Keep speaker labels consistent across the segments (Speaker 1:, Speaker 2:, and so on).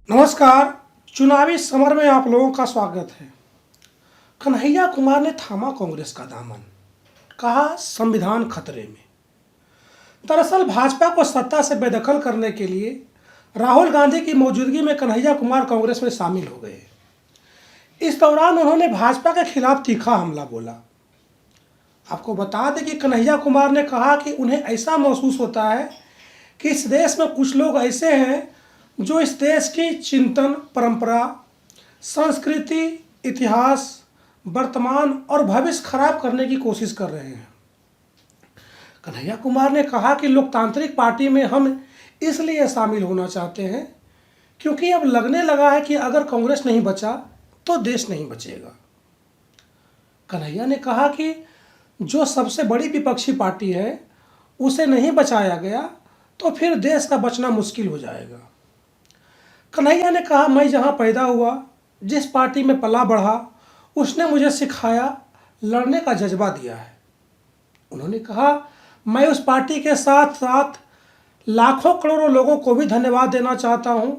Speaker 1: नमस्कार। चुनावी समर में आप लोगों का स्वागत है। कन्हैया कुमार ने थामा कांग्रेस का दामन, कहा संविधान खतरे में। दरअसल भाजपा को सत्ता से बेदखल करने के लिए राहुल गांधी की मौजूदगी में कन्हैया कुमार कांग्रेस में शामिल हो गए। इस दौरान उन्होंने भाजपा के खिलाफ तीखा हमला बोला। आपको बता दें कि कन्हैया कुमार ने कहा कि उन्हें ऐसा महसूस होता है कि इस देश में कुछ लोग ऐसे हैं जो इस देश की चिंतन, परंपरा, संस्कृति, इतिहास, वर्तमान और भविष्य खराब करने की कोशिश कर रहे हैं। कन्हैया कुमार ने कहा कि लोकतांत्रिक पार्टी में हम इसलिए शामिल होना चाहते हैं क्योंकि अब लगने लगा है कि अगर कांग्रेस नहीं बचा तो देश नहीं बचेगा। कन्हैया ने कहा कि जो सबसे बड़ी विपक्षी पार्टी है उसे नहीं बचाया गया तो फिर देश का बचना मुश्किल हो जाएगा। कन्हैया ने कहा, मैं जहां पैदा हुआ, जिस पार्टी में पला बढ़ा, उसने मुझे सिखाया, लड़ने का जज्बा दिया है। उन्होंने कहा, मैं उस पार्टी के साथ साथ लाखों करोड़ों लोगों को भी धन्यवाद देना चाहता हूं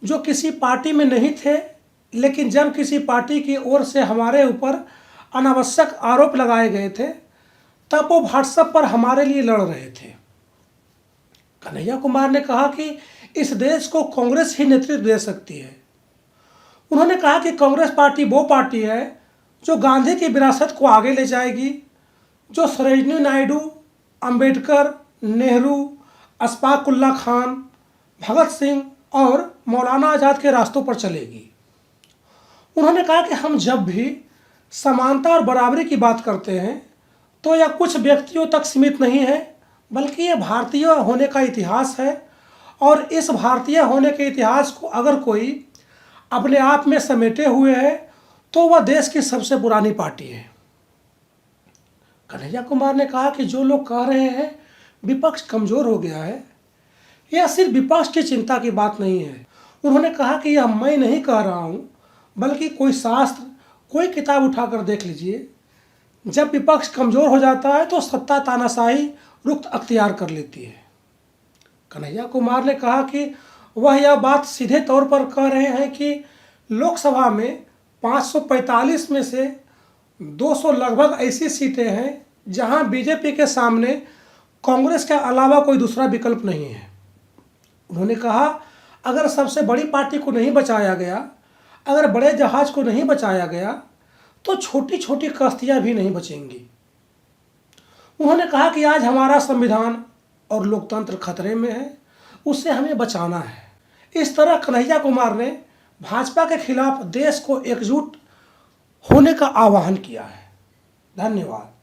Speaker 1: जो किसी पार्टी में नहीं थे, लेकिन जब किसी पार्टी की ओर से हमारे ऊपर अनावश्यक आरोप लगाए गए थे तब वो व्हाट्सएप पर हमारे लिए लड़ रहे थे। कन्हैया कुमार ने कहा कि इस देश को कांग्रेस ही नेतृत्व दे सकती है। उन्होंने कहा कि कांग्रेस पार्टी वो पार्टी है जो गांधी की विरासत को आगे ले जाएगी, जो सरोजिनी नायडू, अंबेडकर, नेहरू, अशफाक उल्लाह खान, भगत सिंह और मौलाना आज़ाद के रास्तों पर चलेगी। उन्होंने कहा कि हम जब भी समानता और बराबरी की बात करते हैं तो यह कुछ व्यक्तियों तक सीमित नहीं है, बल्कि यह भारतीय होने का इतिहास है और इस भारतीय होने के इतिहास को अगर कोई अपने आप में समेटे हुए है तो वह देश की सबसे पुरानी पार्टी है। कन्हैया कुमार ने कहा कि जो लोग कह रहे हैं विपक्ष कमजोर हो गया है, यह सिर्फ विपक्ष की चिंता की बात नहीं है। उन्होंने कहा कि यह मैं नहीं कह रहा हूँ, बल्कि कोई शास्त्र, कोई किताब उठाकर देख लीजिए। जब विपक्ष कमजोर हो जाता है तो सत्ता तानाशाही रुख अख्तियार कर लेती है। कन्हैया कुमार ने कहा कि वह यह बात सीधे तौर पर कह रहे हैं कि लोकसभा में 545 में से 200 लगभग ऐसी सीटें हैं जहां बीजेपी के सामने कांग्रेस के अलावा कोई दूसरा विकल्प नहीं है। उन्होंने कहा, अगर सबसे बड़ी पार्टी को नहीं बचाया गया, अगर बड़े जहाज को नहीं बचाया गया तो छोटी छोटी कश्तियां भी नहीं बचेंगी। उन्होंने कहा कि आज हमारा संविधान और लोकतंत्र खतरे में है, उसे हमें बचाना है। इस तरह कन्हैया कुमार ने भाजपा के खिलाफ देश को एकजुट होने का आह्वान किया है। धन्यवाद।